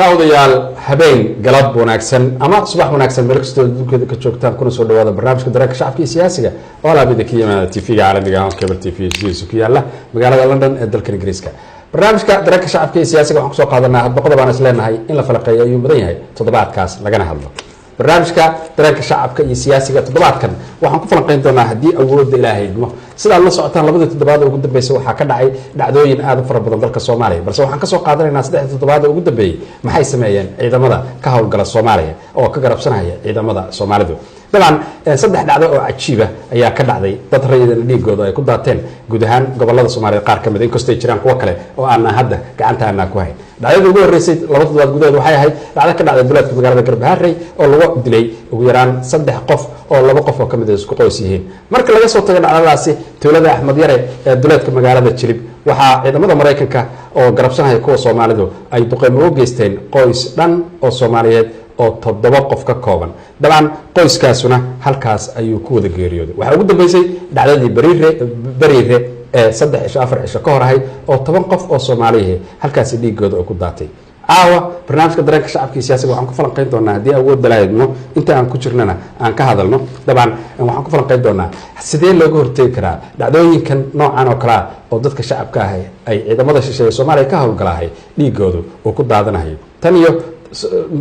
daawadayaal habeen galab wanaagsan ama subax wanaagsan meel kastoo dadkeeda ka joogtaan kuna soo dhawaada barnaamijka dareenka shacabka iyo siyaasiga oo laabida ka yimaada TV-ga caalamiga ah Cable TV sidiisu ku yaala magaalada London ee dalka Ingiriiska. barnaamijka dareenka shacabka iyo siyaasiga waxaan ku soo qaadanaa hadba qodob aan isleenahay in la falaqeeyo ayuu mudan yahay toddobaadkaas lagana hadlo. barnaamijka dareenka shacabka iyo siyaasiga toddobaadkan waxaan ku falanqeyn doonaa haddii awoodda Ilaahay idmo sida la socotaan labada toddobaad ugu dambeysay waxaa ka dhacay dhacdooyin aad u fara badan dalka Soomaaliya balse waxaan ka soo qaadanaynaa saddex toddobaad ugu dambeeyay maxay sameeyeen ciidamada ka howlgala Soomaaliya oo ka garabsanaya ciidamada Soomaalidu. dabcan saddex dhacdo oo cajiib ah ayaa ka dhacday dad rayidada dhiigooda ay ku daateen guud ahaan gobolada Soomaaliya qaar kamid inkastoo ay jiraan kuwa kale oo aan hadda gacantaana ku hayn. dhacdada ugu horeysay laba toddobaad gudaheed waxay ahayd dhacdo ka dhacday duleedka magaalada Garbaharey oo lagu dilay ugu yaraan 3 qof oo 2 qof oo kamid ah isku qoys yihiin. marka laga soo tago dhacdadaasi tuulada Axmed Yare ee duleedka magaalada Jilib waxaa ciidamada Mareykanka oo garabsanaya kuwa Soomaalidu ay duqeymo u geysteen qoys dhan oo Soomaaliyeed oo 7 qof ka kooban. dabcan qoyskaasuna halkaas ayuu ku wada geeriyooday. waxa ugu dambeysay dhacdadii bariire ee 3-4 cisho ka hor ahayd oo 10 qof oo Soomaaliyeed halkaas dhiigooda oo ku daatay. caawa barnaamijka dareenka shacabka iyo siyaasiga waxaan ku falanqeyn doonaa haddii awood dalaayadno inta aan ku jirnana aan ka hadalno. dabcan waxaan ku falanqeyn doonaa sidee looga hortegi karaa dhacdooyinkan noocan oo kale ah oo dadka shacabka ah ay ciidamada shisheeye Soomaaliya ka howlgalahay dhiigooda oo ku daadanayo. tan iyo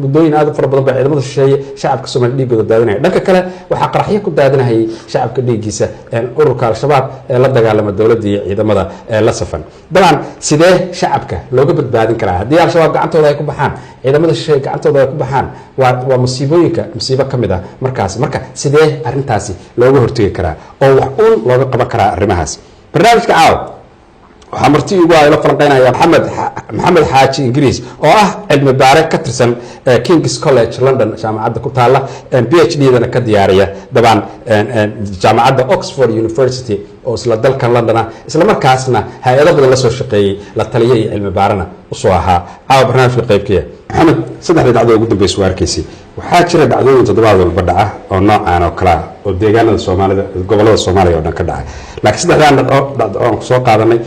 muddooyin aad u fara badan baa ciidamada shisheeye shacabka Soomaaliya dhiigooda daadinaya. dhanka kale waxaa qaraxyo ku daadinayay shacabka dhiigiisa ururka Al-Shabaab ee la dagaalama dawladda iyo ciidamada la safan. dabcan sidee shacabka looga badbaadin karaa haddii Al-Shabaab gacantooda ay ku baxaan ciidamada shisheeye gacantooda ay ku baxaan waa musiibo kamid ah marka sidee arrintaasi looga hortegi karaa oo wax uun looga qaban karaa arrimahaas. barnaamijka caawa waxaa marti ugu ay la falanqeynaya maxamed xaaji ingiriis oo ah cilmi baare ka tirsan King's College London jaamacadda ku taala PhD-dana ka diyaariya dabcan jaamacadda Oxford University oo isla dalka London isla markaasna hay'ado badan la soo shaqeeyay la taliye iyo cilmi baarana u soo ahaa. caawa barnaamijka qaybkiisa maxamed saddex dhacdo ugu dambeysay arkaysi waxaa jira dhacdooyin toddobaad walba dhaca oo noocaan oo kala oo deegaanada Soomaalida gobolada Soomaaliya oo dhan ka dhacay laakiin saddexdaan dhacdo oo soo qaadanay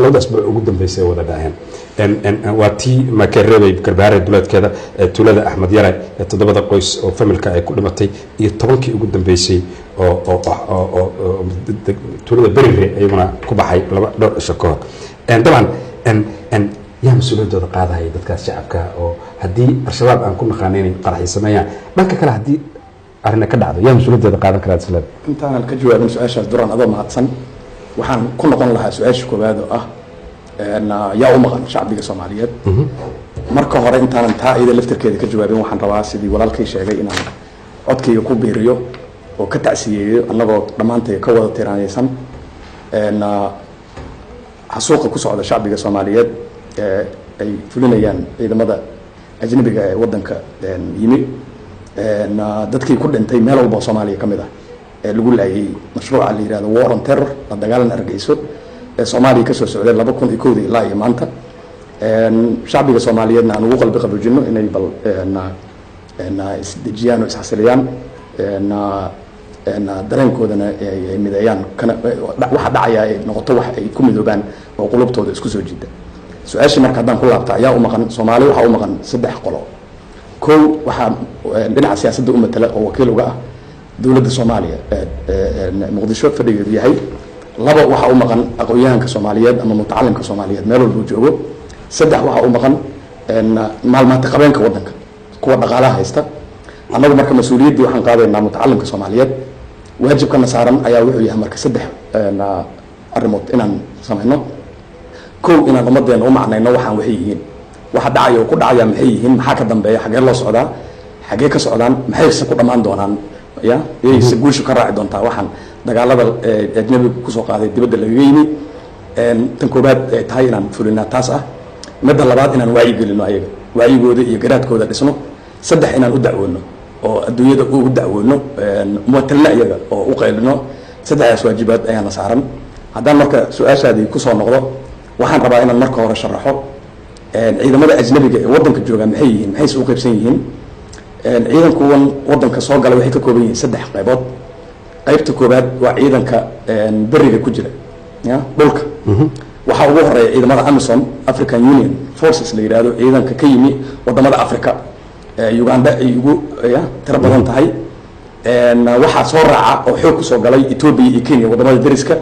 labada asbuuc ugu dambeysay wada dhaceen waa tii Makerebe Garbaharey duleedkeeda tuulada Axmed Yare ee 7 qoys oo familka ay ku dhimatay iyo 10kii ugu dambeysay oo tuulada Bariire ayaguna ku baxay dhowr isha ka hor. dabcan yaa mas'uuliyadooda qaadaya dadkaas shacabka oo haddii Al-Shabaab aan ku naqaanayn qarax sameeyaan dhanka kale haddii arrin ka dhacdo yaa mas'uuliyadooda qaadan karaa isla intaan ka jawaabin su'aashaas duraan adoo mahadsan waxaan ku noqon lahaa su'aasha koowaad oo ah yaa u maqan shacbiga Soomaaliyeed. marka hore intaan taa iyada laftirkeeda ka jawaabin waxaan rabaa sidii walaalkay sheegay inaan codkayga ku biiriyo oo ka tacsiyeeyo annagoo dhammaantay ka wada tiraanaysan xasuuqa ku socda shacbiga Soomaaliyeed ay fulinayaan ciidamada ajnabiga ee wadanka yimi dadkii ku dhintay meel walba Soomaaliya kamid ah ee lagu laayay mashruuca la yiraahdo War on Terror la dagaalan argagixisyo ee Soomaaliya ka soo socday 2001 ilaa iyo maanta. shacbiga Soomaaliyeedna aan ugu qalbi qaboojino inay bal isdejiyaan oo isxasiliyaan dareenkoodana ay mideeyaan waxa dhacaya ay noqoto wax ay ku midoobaan oo qulubtooda isku soo jiida. su-aashii marka haddaan ku laabta ayaa u maqan Soomaali waxaa u maqan 3 qolo. kow waxaa dhinaca siyaasadda u matala oo wakiil uga ah dowladda Soomaaliya Muqdisho fadhigeedu yahay. 2 waxaa u maqan aqoonyahanka Soomaaliyeed ama mutacallimka Soomaaliyeed meel walba uu joogo. 3 waxaa u maqan maalmaha qabeenka wadanka kuwa dhaqaalaha haysta. annagu marka mas'uuliyaddii waxaan qaadaynaa mutacallimka Soomaaliyeed waajibkana saaran ayaa wuxuu yahay marka 3 arrimood inaan samayno. kow inaan ummadeena u macnayno waxaan waxay yihiin waxa dhacayo ku dhacaya maxay yihiin maxaa ka dambeeya xagee loo socdaa xagee ka socdaan maxay ku dhamaan doonaan iyayse guushu ka raaci doontaa waxaan dagaalada ajnabiga ku soo qaaday dibadda laga yimi. tan koobaad ay tahay inaan fulinaa taas ah. midda labaad inaan wacyi gelino ayaga wacyigooda iyo garaadkooda dhisno. 3 inaan u dacwoono oo adduunyada ugu dacwoono muwatalna iyaga oo u qaylino. 3daas waajibaad ayaana saaran. haddaan marka su-aashaadii kusoo noqdo waxaan rabaa inaan marka hore sharaxo ciidamada ajnabiga ee wadanka jooga maxay yihiin maxay soo qaybsan yihiin. ciidankuwan wadanka soo galay waxay ka kooban yihiin 3 qaybood. qaybta koobaad waa ciidanka bariga ku jira dhulka waxaa ugu horeeya ciidamada AMISOM African Union Forces la yiraahdo ciidanka ka yimi wadamada Afrika Uganda ay ugu tira badan tahay waxaa soo raaca oo xoog ku soo galay Ethiopia iyo Kenya wadamada dariska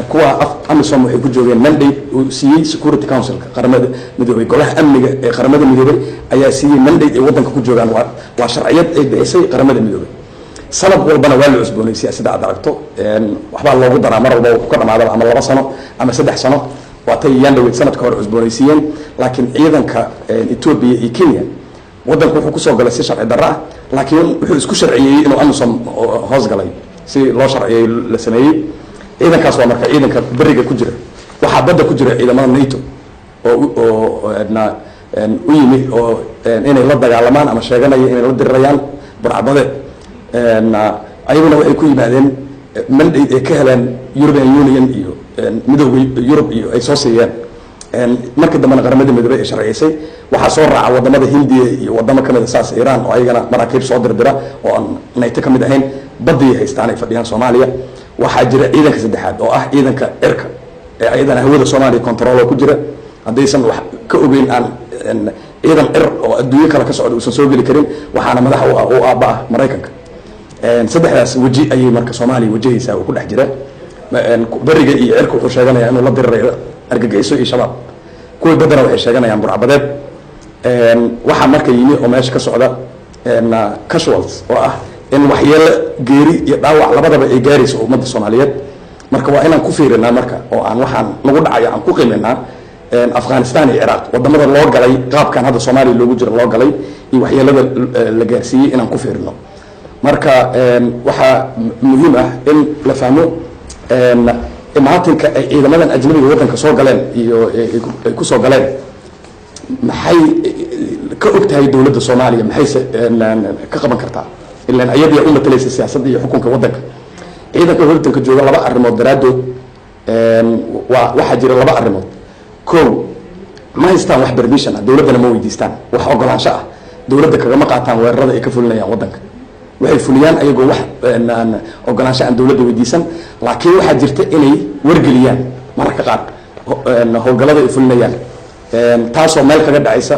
kuwa AMISOM waxay ku joogeen mandate uu siiyay Security Council qaramada midoobay golaha amniga ee qaramada midoobay ayaa siiyay mandate ay wadanka ku joogaan waa sharciyad ay bixisay qaramada midoobay sanad walbana waa la cusboonaysiyaa sida aad aragto waxbaa loogu daraa mar walba ka dhamaada ama 2 sano ama 3 sano waatay yandawid sanadka hore cusboonaysiiyeen laakiin ciidanka Ethiopia iyo Kenya wadanku wuxuu ku soo galay si sharci darro ah laakiin wuxuu isku sharciyeeyay inuu AMISOM hoos galay si loo sharciyeeyay la sameeyay ciidankaas waa marka ciidanka bariga ku jira waxaa badda ku jira ciidamada NATO oo u yimid oo inay la dagaalamaan ama sheeganaya inay la dirirayaan burcadbadeed ayaguna waxay ku yimaadeen mandate ay ka heleen European Union iyo midowga Europe iyo ay soo siiyeen markii dambena qaramada midoobay ay sharciyeysay waxaa soo raaca wadamada Hindiya iyo wadamo kamid ah saas Iran oo ayagana maraakiib soo dirdira oo aan NATO kamid ahayn badii haystaan ay fadhiyaan Soomaaliya waxaa jira ciidanka saddexaad oo ah ciidanka cirka ee ayadana hawada Soomaaliya control ku jira hadaysan wax ka ogeyn aan ciidan cir oo adduunyo kale ka socdo uusan soo gali karin waxaana madax u aabaa Mareykanka saddexdaas waji ayay marka Soomaaliya wajahaysaa oo ku dhex jira bariga iyo cirka wuxuu sheeganayaa inuu la dirirayo argagixisyo iyo shabaab kuwa badana waxay sheeganayaan burcadbadeed waxaa marka yimi oo meesha ka socda casuals oo ah in waxyeelo geeri iyo dhaawac labadaba ay gaarayso ummadda Soomaaliyeed marka waa inaan ku fiirinaa marka oo aan waxaan nagu dhacayo aan ku qiimeynaa Afghanistan iyo Iraq wadamada loo galay qaabkan hadda Soomaaliya loogu jiro loo galay iyo waxyeelada la gaarsiiyay inaan ku fiirino marka waxa muhiim ah in la fahmo imaatinka ay ciidamadan ajnabiga wadanka soo galeen iyo ay ku soo galeen maxay ka ogtahay dawladda Soomaaliya maxay ka qaban kartaa ilaa ayadii u matalaysa siyaasadda iyo xukunka wadanka ciidanka wadanka jooga laba arrimood daraadood waxa jira laba arrimood koow ma haystaan wax permission dawladana ma weydiistaan wax ogolaansho ah dawladda kagama qaataan weerarada ay ka fulinayaan wadanka waxay fuliyaan ayagoo wax ogolaansho aan dawladda weydiisan laakiin waxa jirta inay wargeliyaan mararka qaar howlgallada ay fulinayaan taasoo meel kaga dhacaysa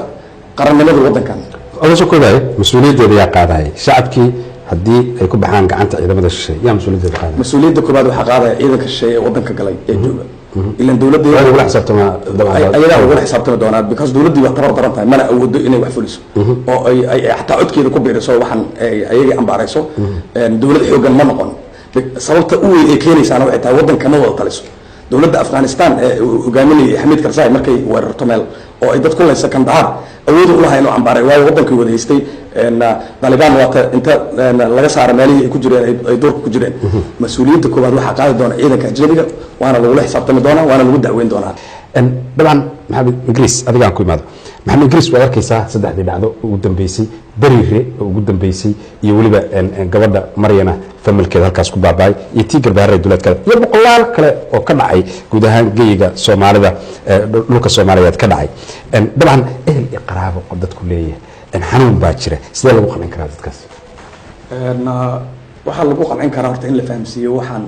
qarannimada wadankan oga soo koobaay mas'uuliyaddeeda yaa qaadaya shacabkii haddii ay ku baxaan gacanta ciidamada shisheeye yaa mas'uuliyaddeeda qaadaya mas'uuliyadda koobaad waxaa qaadaya ciidanka shisheeye ee wadanka galay ee jooga ilan dawladda wala xisaabtama ayadaa ugu xisaabtami doonaa because dawladdii waa tabar daran tahay mana awoodo inay wax fuliso oo ay xataa codkeeda ku biiriso waxaan ayagii ambaarayso dawlad xoogan ma noqon sababta u weyn ee keenaysaana waxay tahay wadanka ma wada taliso dawladda Afghanistan ee hogaaminayay Hamid Karzai markay weerarto meel oo ay dad ku leysa Kandahar awood u lahayn oo ambaaray waayo wadankii wada haystay Taliban waata inta laga saaray meelihii ay ku jireen ay doorka ku jireen mas'uuliyadda koowaad waxaa qaadi doona ciidanka ajnabiga waana lagu xisaabtami doonaa waana lagu dacweyn doonaa dabcan maxamed Ingiriis adigaan ku imaado maxamed Ingiriis waa arkaysaa saddexdii dhacdo ugu dambeysay bariire ugu dambeysay iyo waliba gabadha Maryana familkeeda halkaas ku baabay iyo tii garbaarey duleedkada iyo boqolaal kale oo ka dhacay guud ahaan geeyiga Soomaalida dhulka Soomaaliyeed ka dhacay dabcan ehel iyo qaraabo dadku leeyahay xanuun baa jira sidee lagu qancin karaa dadkaas waxaa lagu qancin karaa horta in la fahamsiiyo waxaan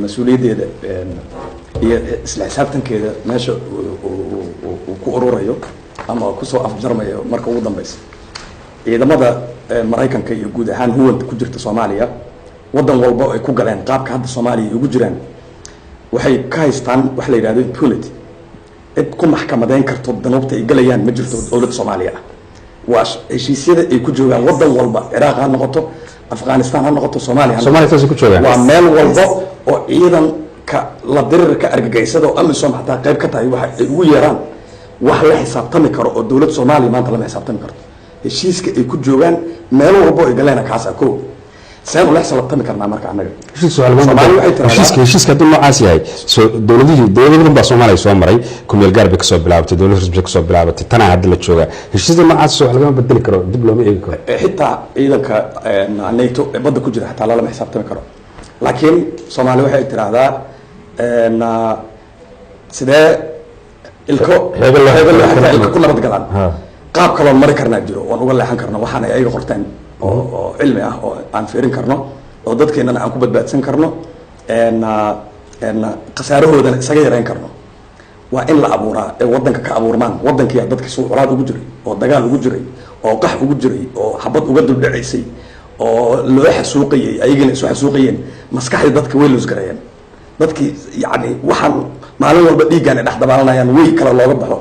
mas'uuliyaddeeda iyo isla xisaabtankeeda meesha uu ku ururayo ama ku soo afjarmayo marka ugu dambaysa ciidamada Mareykanka iyo guud ahaan huwanta ku jirta Soomaaliya wadan walba ay ku galeen qaabka hadda Soomaaliya ugu jiraan waxay ka haystaan wax la yiraahdo impunity cid ku maxkamadeyn karto danubta ay galayaan ma jirto dawladda Soomaaliya waa heshiisyada ay ku joogaan wadan walba Iraq ha noqoto Afghanistan ha noqoto Soomaaliya ku joogaan waa meel walba oo ciidanka la dirirka argagixisada oo AMISOM hataa qayb ka tahay waxa ay ugu yeeraan wax la xisaabtami karo oo dawladda Soomaaliya maanta lama xisaabtami karto heshiiska ay ku joogaan meel walba ay galeen kaas ah koo سام ولا حصل تمك أنا مركز عنك. هشيس كده ما عاسي سو دولة من بسوم على سوام مري كم يلقى بكسب بلعبة دولة رز بكسب بلعبة تنا عدل تشوجا هشيس ما عاس سو حلقة بدل كرو دبلومي إيه كرو. حتى إذا نيتو بدو كجرا حتى لا حساب تمك كرو لكن سومالي واحد ترى هذا نا سده الكو هذا كنا بتقلان قاب كلام مري كرنا جرو ونقول له حنكرنا وحنا أي قرتين oo cilmi ah oo aan fiirin karno oo dadkeenana aan ku badbaadsan karno qasaarahoodana isaga yareyn karno waa in la abuuraa ee wadanka ka abuurmaan. wadankii dadkiisu colaad ugu jiray oo dagaal ugu jiray oo qax ugu jiray oo xabad uga duldhacaysay oo loo xasuuqayay ayagana isu xasuuqayeen maskaxda dadka way loos gareeyeen dadkii yani waxaan maalin walba dhiigaan ay dhex dabaalanayaan way kala looga baxo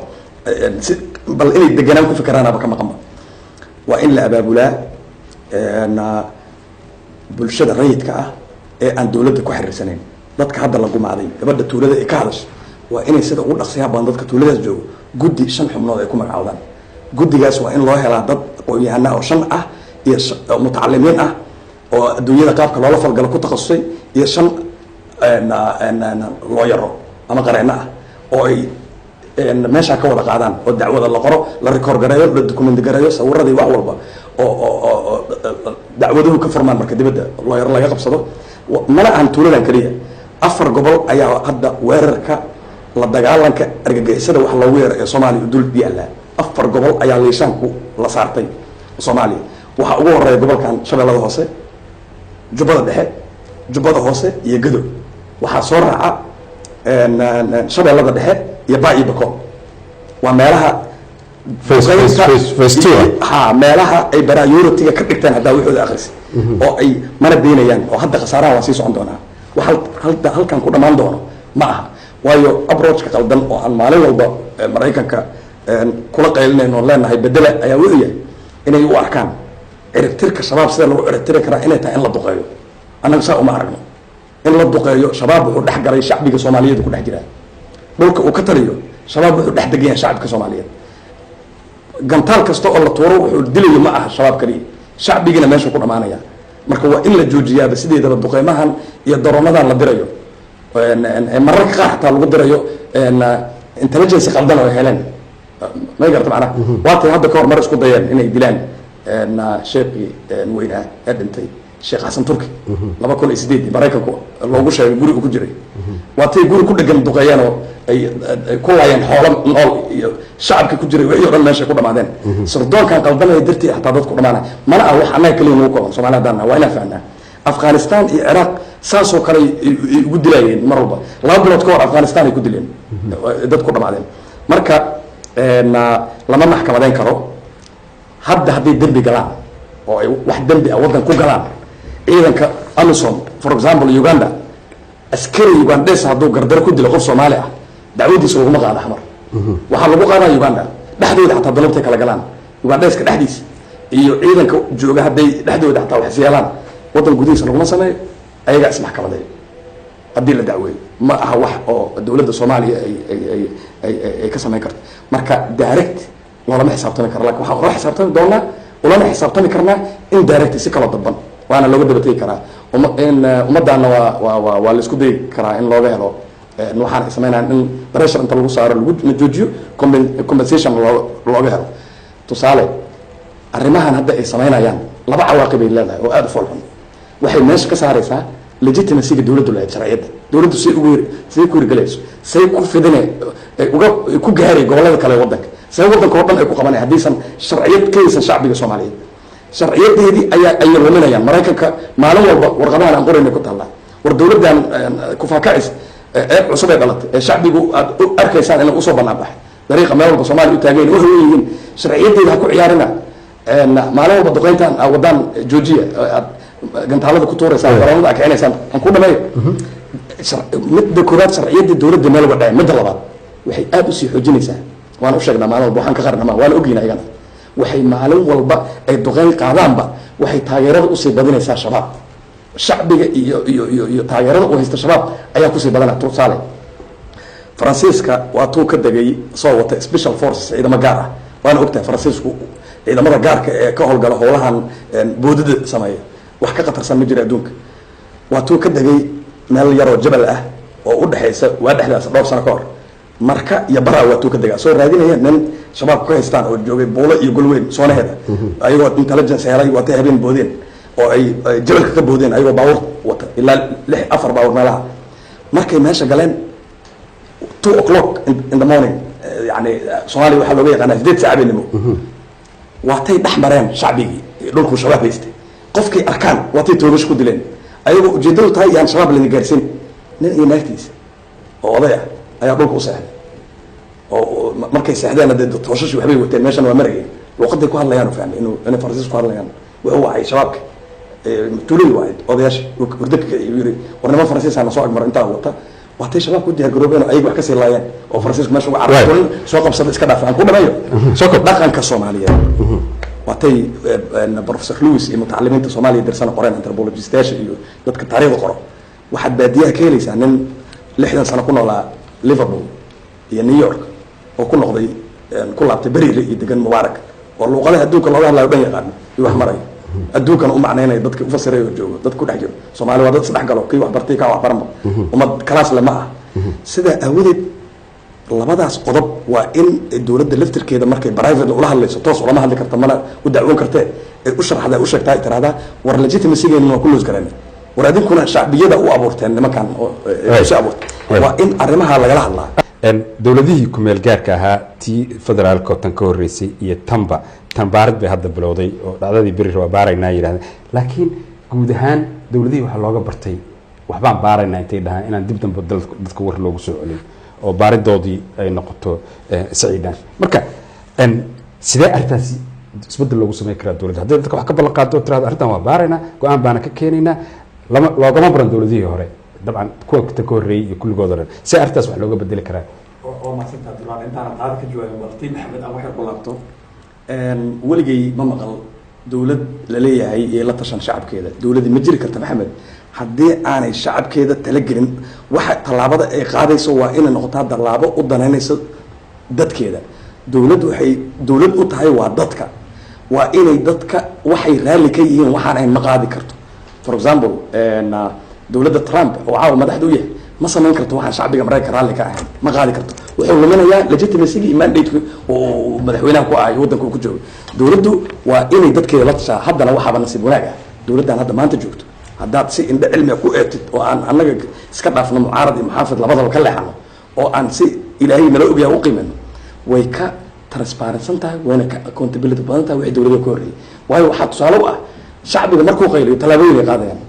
bal inay deganaan ku fikiraanaba ka maqanba. waa in la abaabulaa bulshada rayidka ah ee aan dowladda ku xiriirsanayn. dadka hadda la gumaaday gabadha tuulada ay ka hadashay waa inay sida ugu dhaqsiyaa badan dadka tuuladaas joogo guddi 5 xubnood ay ku magacaabaan. guddigaas waa in loo helaa dad aqoon-yahana oo 5 ah iyo mutacalimiin ah oo adduunyada qaabka loola falgalo ku takhasusay iyo 5 looyaro ama qareeno ah oo ay meeshaa ka wada qaadaan oo dacwada la qoro la record gareeyo la document gareeyo sawiradii wax walba oo dacwaduhu ka furmaan marka dibadda looyaro laga qabsado. mana ahan tuuladan kaliya 4 gobol ayaa hadda weerarka la dagaalanka argagixisada wax loogu yeero ee Soomaaliya dul yaala. 4 gobol ayaa leeshanku la saartay Soomaaliya. waxa ugu horeeya gobolkan Shabeellada Hoose, Jubbada Dhexe, Jubbada Hoose iyo Gedo. waxa soo raaca Shabeellada Dhexe iyo Baa iyo Bakool. waa meelaha meelaha ay priority-ga ka dhigtaan hadda wixooda akhris oo ay mana beenayaan oo hadda khasaaraha waa sii socon doonaa. waxa halkan ku dhamaan doono ma aha. waayo approach-ka qaldan oo aan maalin walba Mareykanka kula qaylinayno leenahay bedela ayaa wuxuu yahay inay u arkaan ciribtirka shabaab sida lagu ciribtiri karaa inay tahay in la duqeeyo. annaga saa uma aragno in la duqeeyo. shabaab wuxuu dhex galay shacbiga Soomaaliyeed ku dhex jiraa. dhulka uu ka taliyo shabaab wuxuu dhex degan yahay shacabka Soomaaliyeed. gantaal kasta oo la tuuro wuxuu dilayo ma aha shabaab kaliya, shacbigina meesha ku dhamaanaya. marka waa in la joojiyaaba sideedaba duqeymahan iyo daroonadan la dirayo mararka qaar xataa lagu dirayo intelligence qaldan oo heleen ma garta macnaha. waatay hadda ka hor mar isku dayeen inay dilaan sheekhi weynaha ee dhintay Sheekh Xasan Turki 2008 Mareykanku loogu sheegay guri uu ku jiray. waatay guri ku dhagan duqeeyeen oo ay ku laayeen xoolo nool iyo shacabka ku jiray wixii oo dhan meesha ku dhamaadeen. sirdoonkan qaldanaya dartii xataa dadku dhamaanay mana ah wax annaga kaliya nagu kooban Soomaaliyeedana waa inaan fahnaa. Afghanistan iyo Iraq saasoo kale ugu dilayeen mar walba. 2 bilood ka hor Afghanistan ay ku dileen dadku dhamaadeen. marka lama maxkamadeyn karo. hadda haddii dembi galaan oo ay wax dembi ah waddan ku galaan ciidanka AMISOM for example Uganda askari Ugandese hadduu gardaro ku dilo qof Soomaali ah dacwadiisa laguma qaada xamar. waxaa lagu qaadaa Uganda dhexdooda xataa dalabtay kala galaan Ugandeska dhexdiisa iyo ciidanka jooga hadday dhexdooda xataa wax yeelaan waddan gudihiisa laguma sameeyo ayaga ismaxkamadeeyo haddii la dacweeyo. ma aha wax oo dowladda Soomaaliya ay ka sameyn karto. marka direct lama xisaabtami karo. laakiin waxa loo xisaabtami doonaa ulama xisaabtami karnaa in direct si kala dadban waana looga dabatay karaa. ummadana waa la isku dayi karaa in looga helo waxaan sameynaa in pressure inta lagu saaro lagu joojiyo compensation looga helo. tusaale arrimahan hadda ay sameynayaan 2 cawaaqib ay leedahay oo aad u foolxun. waxay meesha ka saaraysaa legitimacy-ga dowladdu leedahay sharciyadda. dowladdu say ku hirgalayso say ku fidinay ku gaaray gobollada kale waddanka say waddanka oo dhan ay ku qabanay haddiisan sharciyad ka haysan shacbiga Soomaaliyeed. sharciyadeedii ay luminayaan. Mareykanka maalin walba warqadahan aan qorayna ku taallaa war dowladdan ku faakacis ee cusub ee dhalatay ee shacbigu aad arkaysaan inay usoo banaan baxay dariiqa meel walba Soomaaliya u taageen waxay yihiin sharciyadeeda ha ku ciyaarina. maalin walba duqeyntan waddan joojiya gantaalada ku tuuraysaa garoonada ay keenaysaan aan ku dhameeyo. midda koowaad sharciyadii dowladda meel uga dhacay. midda labaad waxay aad u sii xoojinaysaa. waan u sheegnaa maalin walba waxaan ka qarnaa waan ogeyna ayagana. waxay maalin walba ay duqeyn qaadaanba waxay taageerada usii badinaysaa shabaab. shacbiga iyo taageerada u haysta shabaab ayaa kusii badanaa. tusaale Faransiiska waa tuu ka degay soo wata special forces ciidamo gaar ah. waana ogtahay Faransiisku ciidamada gaarka ee ka howlgala howlahan boodada sameeya wax ka qatarsan ma jira adduunka. waa tuu ka degay meel yaroo jabal ah oo u dhaxaysa waa dhexdaas dhowr sano ka hor. marka iyo baraa waa tuu ka degaa soo raadinaya nin shabaab ka haystaan oo joogay buulo iyo golweyn soonaheeda ayagoo intelligence helay waatay habeen boodeen oo ay jabalka ka boodeen ayagoo baawur wata ilaa 4 baawur meelaha. markay meesha galeen 2 o'clock in the morning yani Soomaaliya waxaa looga yaqaanaa 8 saac habeenimo. waatay dhex mareen shacbigii dhulku shabaab haystay. qofkay arkaan, waa tay toogash ku dileen ayagoo ujeedadu tahay yaan shabaab la gaarsiin nin iyo naagtiisa oo oday ah ayaa dhulka u seexday. 2 o'clock in the morning yani Soomaaliya waxaa looga yaqaanaa 8 saac habeenimo. waatay dhex mareen shacbigii dhulku shabaab haystay. qofkay arkaan, waa tay toogash ku dileen ayagoo ujeedadu tahay yaan shabaab la gaarsiin nin iyo naagtiisa oo oday ah ayaa dhulka u seexday. oo markay seexdeen hadee tooshashi waxbay wateen meeshan waa marayeen luuqaday ku hadlayaan fahmay inay faransiis ku hadlayaan wuxuu wacay shabaabka tuulada waayay odayaasha hurdaka yiri war niman faransiis aan soo agmar intaa wata waatay shabaabku diyaar garoobeen oo ayagu wax ka sii laayeen oo faransiisku meesha uga carareen soo qabsada iska dhaafaan ku dhameeyo dhaqanka Soomaaliyeed waatay professor Lewis iyo mutacalimiinta Soomaaliya dirsan qoreen anthropologistayaasha iyo dadka taariikhda qoro waxaad baadiyaha ka helaysaa nin 60 sano ku noolaa Liverpool iyo New York oo ku noqday ku laabtay bariile iyo degan Mubarak oo luuqadaha adduunka looga hadlayo dhan yaqaan iyo wax maray adduunkan u macnaynay dadka u fasiray joogo dadku dhex jiro Soomaali waa dad saddex galo kii wax bartay ka wax baranba umad kalaas lama ah sida awadeed labadaas qodob waa in dawladda laftirkeeda markay private ula hadlayso toos ulama hadli karta mana u dacwoon kartee u sharaxda u sheegtaa tiraada war legitimacy-geena waa ku loos garan war adinkuna shacbiyada u abuurteen nimankan oo soo abuurtay waa in arrimaha lagala hadlaa dawladihii ku meel gaarka ahaa tii federaalka tan ka horeysay iyo tanba tan baarid bay hadda bilowday oo dhacdadii beri waa baaraynaa yiraahdeen laakiin guud ahaan dawladihii waxa looga bartay waxbaan baaraynaa intay dhahaan inaan dib dambe dadka war loogu soo celin oo baaridoodii ay noqoto saciidaan marka sidee arrintaasi isbedel loogu sameyn karaa dawladda haddii dadka wax ka ballan qaado tiraahdo arrintan waa baaraynaa go-aan baana ka keenaynaa loogama baran dawladihii hore dabcan kuwa ka horreeyay iyo kulligooda dhan si arrintaas wax looga bedeli karaa oo maasanta Abdullah intaan qaad ka jawaabay waqti Maxamed aan wax yar ku laabto waligay ma maqal dawlad la leeyahay ee la tashan shacabkeeda dawladii ma jiri karta Maxamed haddii aanay shacabkeeda talagelin waxa talaabada ay qaadayso waa inay noqotaa talaabo u danaynayso dadkeeda dawladdu waxay dawlad u tahay waa dadka waa inay dadka waxay raali ka yihiin waxaan ay maqaadi karto for example dawladda Trump oo caawa madaxdu yahay ma samayn karto waxaan shacbiga Mareykanka raali ka ahayn ma qaadi karto wuxuu luminayaa legitimacy-ga mandate oo madaxweynaha ku ahay wadanka ku joogo dawladdu waa inay dadkeeda la tashaa haddana waxaaba nasiib wanaag ah dawladdan hadda maanta joogto haddaad si indha cilmiga ku eegtid oo aan annaga iska dhaafno mucaarad iyo muxaafid labadaba ka leexano oo aan si ilaahay nala ogyahay u qiimano way ka transparentsan tahay wayna ka accountability badan tahay wixii dawladda ka horreeyay waayo waxaa tusaale u ah shacbiga markuu qayliyo tallaabooyin ay qaadayaan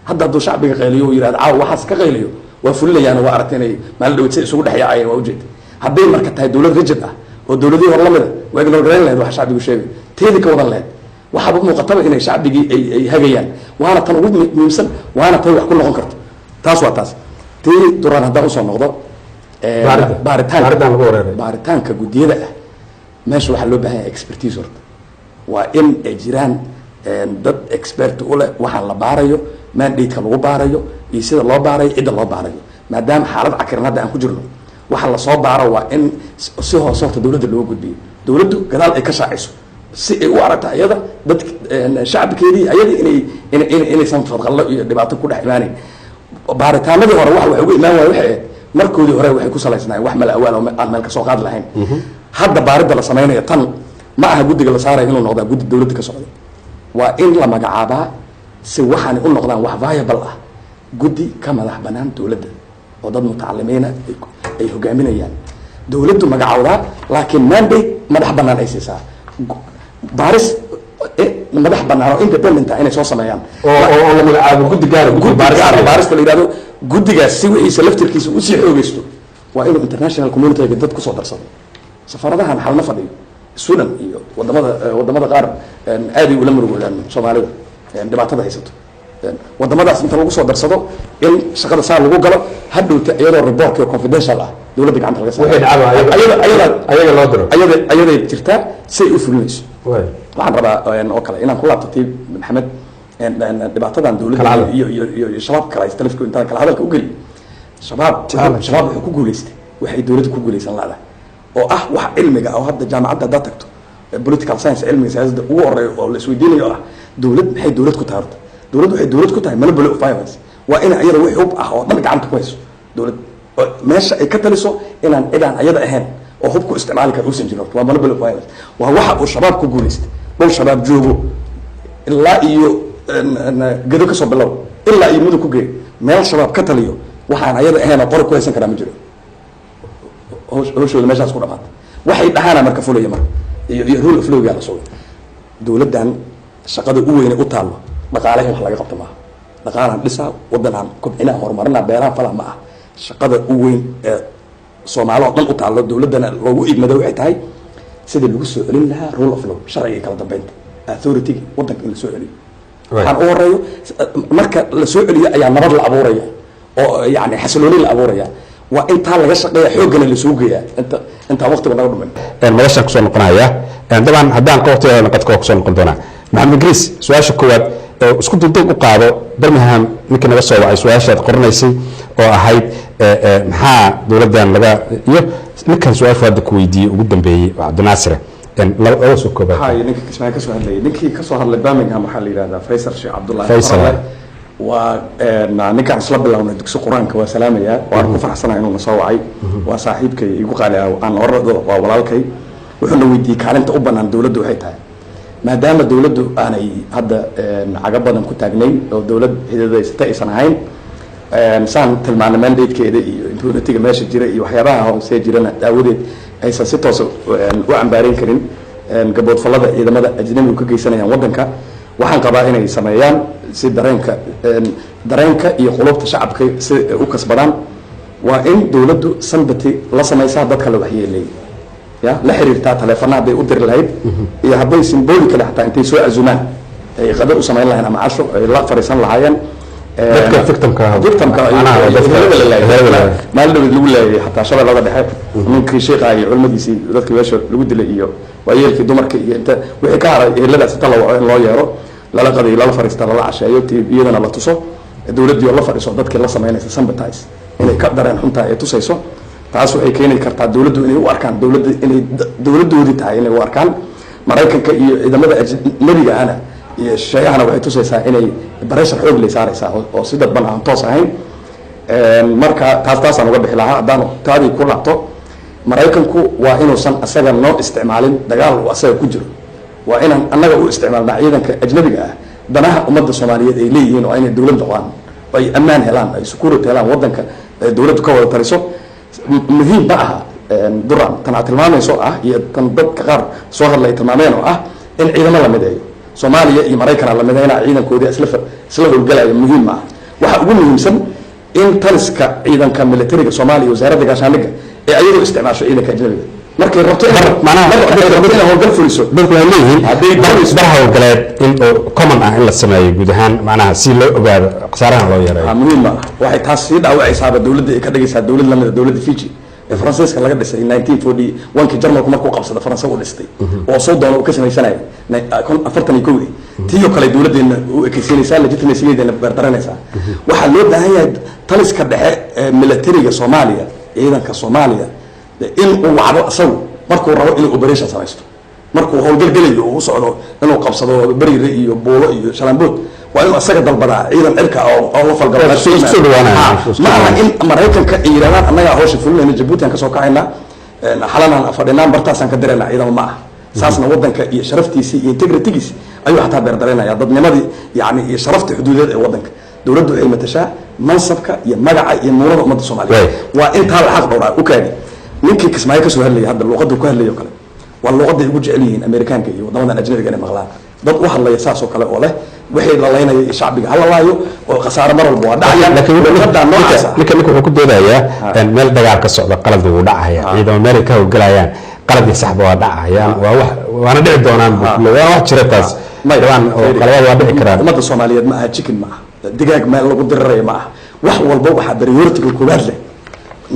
hadda hadduu shacbiga qayliyo uu yidhahdo caawa waxaas ka qayliyo waa fulinayaan waa aragtay inay maalin dhawad si isugu dhex yaacayeen waa ujeeda hadday marka tahay dawlad rigid ah oo dawladihii hor lamida waa ignore garayn lahayd waxa shacbigu sheegay teedii ka wadan lahayd waxaaba muuqataba inay shacbigii ay hagayaan waana tan ugu muhiimsan waana tay wax ku noqon karto taas waa taas tii duraan haddaan usoo noqdo baaritaanka guddiyada ah meesha waxaa loo baahan yahay expertise horta waa in ay jiraan dad expert u leh waxaan la baarayo mandate-ka lagu baarayo iyo sida loo baarayo cidda loo baarayo maadaama xaalad cakiran hadda aan ku jirno waxa lasoo baaro waa in si hoose horta dawladda loo gudbiyo dawladdu gadaal ay ka shaacayso si ay u aragta iyada dad shacabkeedii ayada inaysan fadqallo iyo dhibaato ku dhex imaanayn baaritaanadii hore wax ugu imaan waay waxay markoodii hore waxay ku salaysnaayeen wax mala awaal oo aan meel ka soo qaadi lahayn hadda baaridda la samaynayo tan ma aha guddiga la saarayo inuu noqdaa guddi dawladda ka socda waa in la magacaabaa si waxaani u noqdaan wax viable ah guddi ka madax banaan dawladda oo dad mutacalimiina ay hogaaminayaan dawladdu magacawdaa laakiin mandate madax banaan ay siisaa baaris madax banaan oo independent ah inay soo sameeyaan oo la magacaabo guddi gaar baarista la yidhahdo guddigaas si wixiisa laftirkiisa usii xoogeysto waa inuu international community-ga dad kusoo darsado safaaradahan xalma fadhiyo Sudan iyo wadamada qaar aad ay ula murugoodaan Soomaalida dhibaatada haysato wadamadaas inta lagu soo darsado in shaqada saa lagu galo hadhowta iyadoo report confidential ah dawladda gacanta laga saaro ayaga loo diro ayada jirtaa si ay u fulinayso waxaan rabaa oo kale inaan ku laabtay Maxamed dhibaatadan dawladda iyo shabaab kale ay talafku intaan kala hadalka u gali shabaab wuxuu ku guuleystay waxay dawladdu ku guuleysan lahayd oo ah wax cilmiga oo hadda jaamacadda hadda tagto political science cilmiga siyaasadda ugu horeeyo oo la isweydiinayo ah dawlad maxay dawlad ku tahay dawladdu waxay dawlad ku tahay monopoly of violence waa in ayada wixii hub ah oo dhan gacanta ku hayso dawlad meesha ay ka taliso inaan cidaan ayada ahayn oo hub ku isticmaali kara uusan jirin waa monopoly of violence waa waxa uu shabaab ku guuleystay dhul shabaab joogo ilaa iyo gedo ka soo bilow ilaa iyo mudug ku geey meel shabaab ka taliyo waxaan ayada ahayn oo qori ku haysan karaa ma jiro hawshooda meeshaas ku dhamaatay waxay dhahaana marka fulaya marka iyo rule of law gaa la sugay dawladdan shaqada u weyn u taalo dhaqaale in wax laga qabto maaha dhaqaalaan dhisaa waddanaan kobcinaa horumarinaa beeraha falaa ma ah shaqada u weyn ee soomaali oo dhan u taallo dowladdana loogu igmado waxay tahay sida lagu soo celin lahaa rule of law sharciga kala dambeynta authority waddanka in la soo celiyo waxaan u horeeyo marka la soo celiyo ayaa nabad la abuuraya oo yani xasilooni la abuuraya waa intaa laga shaqeeya xooggana lasoo geeyaa intaa waqtiga naga dhumin madashaan kusoo noqonaya dabcan haddaan ka waqtiga naqadka kusoo noqon doonaa maxamed ingiriis su-aasha koowaad isku duldag u qaado birmingham ninkii naga soo wacay su-aashaad qoranaysay oo ahayd maxaa dowladdan laga iyo ninkan su-aashu hadda ku weydiiyey ugu dambeeyey oo cabdinaasire laba soo koobaad hay ninkii kismaayo kasoo hadlayay ninkii kasoo hadlay birmingham waxaa la yidhahdaa faysal sheekh cabdullahi Faysal. waa ninkaan isla bilownay dugsi qur-aanka waa salaamayaa waan ku faraxsanahay inuu na soo wacay waa saaxiibkay igu qaali ah aan orado waa walaalkay wuxuuna weydiiyey kaalinta u bannaan dowladdu waxay tahay maadaama dowladdu aanay hadda caga badan ku taagnayn oo dowlad hidadeysata aysan ahayn saan tilmaanay mandatekeeda iyo impunitiga meesha jira iyo waxyaabaha hoosee jirana daawadeed aysan si toosa u cambaareyn karin gaboodfallada ciidamada ajnabigu ka geysanayaan waddanka waxaan qabaa inay sameeyaan si dareenka iyo qulubta shacabka si u kasbadaan waa in dowladdu sanbati la samaysaa dadka la waxyeeleeyay ya la xiriirtaa taleefana hadday u diri lahayd iyo hadday symbolicale xataa intay soo cazumaan ay qadar u samayn lahayn ama casho ay la fariisan lahaayeen dadka victimka maalin dhaweed lagu laayay xataa shabeellada dhexe ninkii sheekha iyo culimadiisii dadkii meesha lagu dilay iyo waayeelkii dumarka iyo inta wixii ka haray eheladaas inta la waco in loo yeero lala qadayo lala fariista lala casheeyo iyadana la tuso dowladdii oo la fadhiiso dadkii la samaynaysa sympathize inay ka dareen xuntaa ay tusayso taas waxay keeni kartaa dowladdu inay u arkaan dowladda inay dowladdoodii tahay inay u arkaan maraykanka iyo ciidamada ajnabiga ahna iyo shisheeyahana waxay tusaysaa inay bareshar xoog lay saaraysaa oo si dadban aan toos ahayn marka taasaan uga bixi lahaa haddaan taadii ku laabto maraykanku waa inuusan asaga noo isticmaalin dagaal uu asaga ku jiro waa inaan annaga u isticmaalnaa ciidanka ajnabiga ah danaha ummadda soomaaliyeed ay leeyihiin oo inay dowlad noqdaan oo ay ammaan helaan ay security helaan waddanka dowladdu ka wada taliso muhiim ma aha duran tan aad tilmaamayso ah iyo tan dadka qaar soo hadlay tilmaameen oo ah in ciidamo la mideeyo soomaaliya iyo maraykana la mideynaa ciidankoodii isla howlgalaya muhiim ma ah waxaa ugu muhiimsan in taliska ciidanka militariga soomaaliya wasaaradda gaashaandhigga ee ayadoo isticmaasho ciidanka ajnabiga markay rabto inay howlgal fuliso dadku waxay leeyihiin bar howlgaleed in oo common ah in la sameeyo guud ahaan macnaha si loo ogaado khasaaraha loo yareeyo muhiim ma ah waxay taas sii dhaawacaysaaba dowladda ay ka dhigaysaa dowlad lamida dowladda Fiji ee faransiiska laga dhisay 1941 jarmalku markuu qabsaday faransa uu dhistay oo soo doono uu ka samaysanayay 41 tiyo kale dowladdeena u ekaysiinaysaa legitimacygeedana bardaranaysaa waxaa loo baahan yahay taliska dhexe ee militariga Soomaaliya ciidanka Soomaaliya in uu wacdo asagu markuu rabo inuu operation samaysto markuu howlgalgalayo uu socdo inuu qabsado bariire iyo buulo iyo shalambood waa inuu asaga dalbadaa ciidan cirka oo la falgalo ma aha in maraykanka ay yidhahdaan annagaa hawsha fulinayna jabuuti aan ka soo kacaynaa xalanaan fadhinaan bartaasaan ka dareynaa ciidamo ma aha saasna waddanka iyo sharaftiisii iyo integritigiisi ayuu xataa beerdareynaya dadnimadii yani iyo sharafta xuduudeed ee waddanka dowladdu waxay matashaa mansabka iyo magaca iyo nuurada ummadda soomaaliyeed waa intaa la xaq dhowraa u kaadi ninkii kismaayo kasoo hadlayay hadda luuqadda ku hadlayo kale waa luuqadday ugu jecel yihiin amerikaanka iyo waddamadan ajnabiga inay maqlaan dad u hadlaya saas oo kale oo leh wixii la laynaya iyo shacbiga hala laayo oo khasaare mar walba waa dhacaya dowladda noocaas ninka wuxuu ku doodayaa meel dagaal ka socda qalad wuu dhacaya ciidamo meel ay ka howlgalayaan qaladii saxba waa dhacayaan waa wax waana dhici doonaan waa wax jira taas dabaan oo qalabada waa dhici karaan ummadda soomaaliyeed ma aha chicken ma aha digaag meel lagu dirirayo ma aha wax walba waxaa priority-ga koowaad leh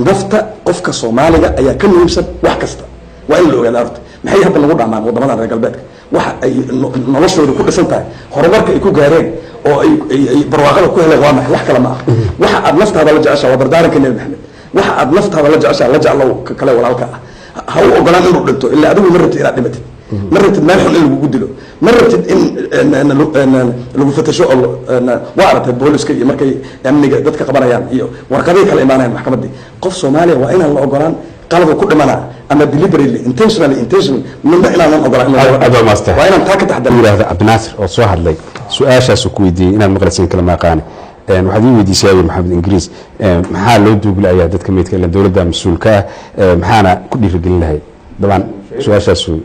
nafta qofka soomaaliga ayaa ka muhiimsan wax kasta waa in la ogaada horta maxay hadda lagu dhamaan waddamadan reer galbeedka waxa ay noloshooda ku dhisan tahay horumarka ay ku gaareen oo ay barwaaqada ku heleen waa maxay wax kale ma aha waxa aad naftaada la jeceshaa waa dardaaranka nebi maxamed waxa aad naftaada la jeceshaa la jeclow kale walaalka ah ha u ogolaan inuu dhinto ilaa adigu ma rabtid inaad dhimatid ma rabtid meel xun in lagugu dilo ma rabtid in lagu fatasho oo waa aragtay booliska iyo markay amniga dadka qabanayaan iyo warqadihii kala imaanayaan maxkamaddii qof soomaaliya waa inaan la ogolaan qaladu ku dhimanaa ama deliberately intentionally midna inaanan ogolaan waa inaan taa ka taxdar yidhaahda cabdinaasir oo soo hadlay su-aashaasuu ku weydiiyey inaad maqlaysin kala maaqaani waxaad ii weydiisay awel maxamed ingiriis maxaa loo duuglayaa dadka meydka ila dowladda mas-uulka ah maxaana ku dhiirigelin lahayd dabcan su-aashaasuu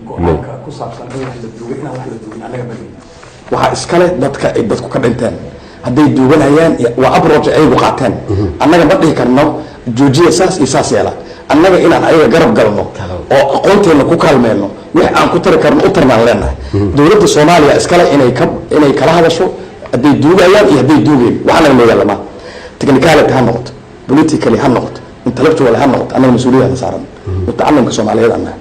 waxaa iskale dadka ay dadku ka dhinteen hadday duuganayaan waa approach ayagu qaateen annaga ma dhihi karno joojiya saas iyo saas yeela annaga inaan ayaga garab galno oo aqoonteena ku kaalmeyno wix aan ku tari karno u tarnaan leenahay dowladda soomaaliya iskale inay kala hadasho hadday duugayaan iyo hadday duugeen waxaa naga meeya lama technicality ha noqoto politically ha noqoto intellectual ha noqoto annaga mas-uuliyadda saaran mutacalimka soomaaliyeed annaga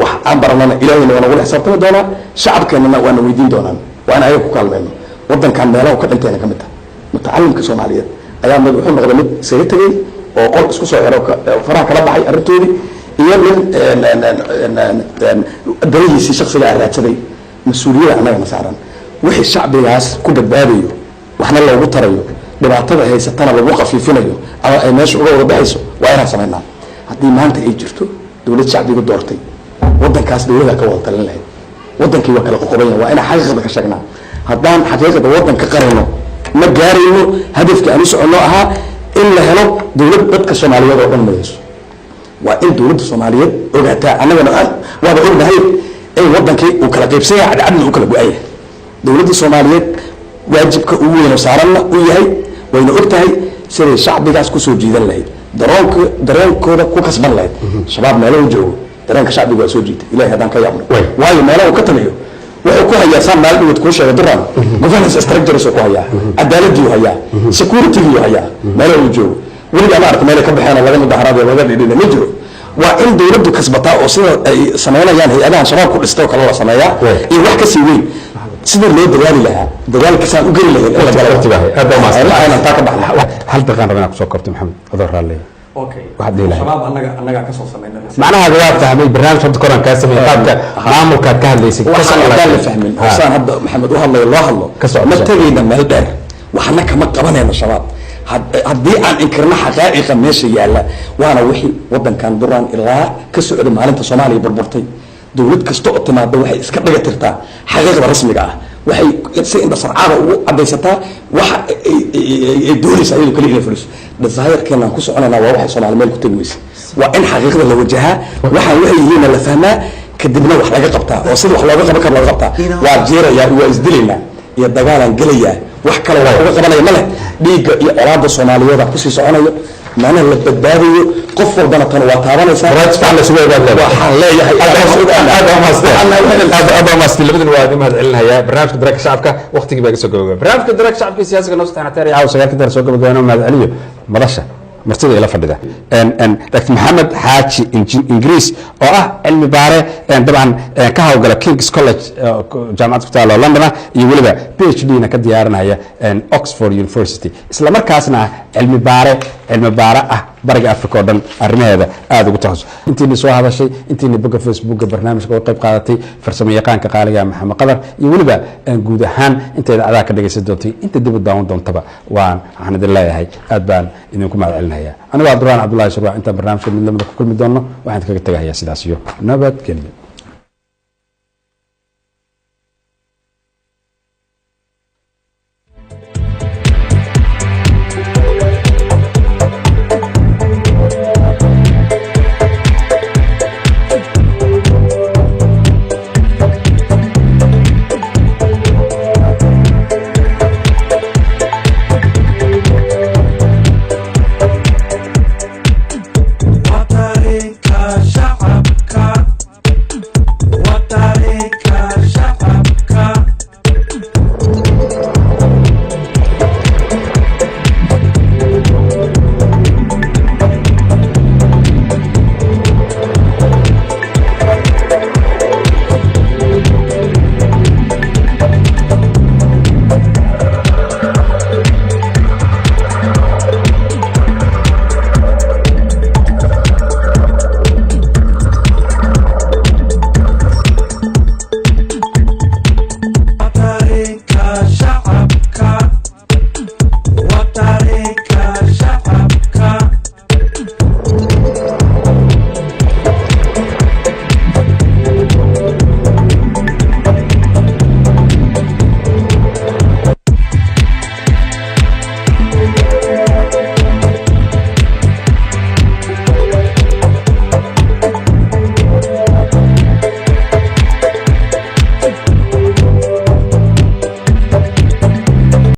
wax aan baranana ilaahayna waa nagula xisaabtami doonaa shacabkeenana waana weydiin doonaan waa in ayaga ku kaalmeyno wadankan meelaha ka dhinteena ka mid tahay mutacalimka soomaaliyeed ayaa mid wuxuu noqday mid isaga tegey oo qol isku soo xiro faraha kala baxay arrintoodii iyo nin darihiisii shaksiga ah raadsaday mas-uuliyada annagana saaran wixii shacbigaas ku badbaadayo waxna loogu tarayo dhibaatada haysatana lagu qafiifinayo ama ay meesha uga wada baxayso waa inaan samaynaa haddii maanta ay jirto dowlad shacbiga doortay wadankaas dowlada ka wada talin lahayd wadankii waa kala qoqoban yahay waa inaan xaqiiqada ka sheegnaa haddaan xaqiiqada wadanka qarayno ma gaarayno hadafkii aan u soconno ahaa in la helo dowlad dadka soomaaliyeed oo dhan mayayso waa in dowladda soomaaliyeed ogaataa annagana waaba ognahay in wadankii uu kala qaybsan yahay cadcadna uu kala go-an yahay dowladda soomaaliyeed waajibka ugu weyn oo saaranna u yahay wayna og tahay siday shacbigaas kusoo jiidan lahayd dareenkooda ku kasban lahayd shabaab meelo u joogo dareenka shacbiga waa soo jiita ilahay haddaan ka yaabno waayo meelaha uu ka tagayo wuxuu ku hayaa saan maalin dhawood kuu sheegay duraan governance structures uu ku hayaa cadaaladii hayaa security hayaa meelaha uu joogo weligaa ma arka meelay ka baxeen oo laga mudaharaad laga dhidhina ma jiro waa in dowladdu kasbataa oo sida ay samaynayaan hay-adahan shabaab ku dhistay oo kale la sameeyaa iyo wax kasii weyn sidii loo dadaali lahaa dadaalkasaan u geli lahayn in la galo taa ka baxna hal daqiiqaan rabaa inaan kusoo koobto maxamed adoo raalleeya okay waxaad dhihi lahayd shabaab annaga ka soo sameynay macnaha waa fahmay barnaamij hadda koran kaa sameeyay qaabka maamulkaad ka hadlaysay waxaan haddaan la fahmin saan hadda maxamed u hadlayo loo hadlo ma tegayna meel dheer waxna kama qabanayno shabaab haddii aan inkirno xaqaa'iqa meesha yaalla waana wixii wadankan duraan ilaa ka socda maalinta soomaaliya burburtay dowlad kasta oo timaada waxay iska dhaga tirtaa xaqiiqda rasmiga ah waxay si indha sarcaada ugu cadaysataa waxa ay doonaysa iyadoo kale inay fuliso desire-keenaan ku soconaynaa waa waxay soomaali meel ku tegi weysa waa in xaqiiqda la wajahaa waxaan waxay yihiinna la fahmaa kadibna wax laga qabtaa oo sida wax looga qaban karo laga qabtaa waa jeerayaa waa isdilaynaa iyo dagaalaan gelayaa wax kale waa uga qabanaya ma leh dhiigga iyo colaada soomaaliyeed kusii soconayo macnaha la badbaadayo qof walbana tan waa taabanaysaa waxaan leeyahay labadin waa mahad celinayaa barnaamijka dareenka shacabka waqtigii baa kasoo gabagabay barnaamijka dareenka shacabka iyo siyaasiga noo saxnaatay caawa sagaalka dar soo gabagabayna mahad celiyo madasha martida ila fadhida dr maxamed xaaji ingiriis oo ah cilmi baare dabcan ka hawlgala kings college jaamacad ku taalo london iyo weliba phd na ka diyaarinaya oxford university isla markaasna cilmi baare ah bariga africa oo dhan arrimaheeda aada ugu takhasus intiina soo hadashay intiina bogga facebookga barnaamijka oo qayb qaadatay farsamo yaqaanka qaaliga maxamed qadar iyo weliba guud ahaan intayda adaa ka dhagaysan doontay inta dib u daawan doontaba waxaan idin leeyahay aad baan idinku mahad celinaya anigu abdurrahmaan cabdullahi shurwa intaan barnaamijka mid lamida ku kulmi doono waxaan kaga tegahayaa sidaas iyo nabadgelyo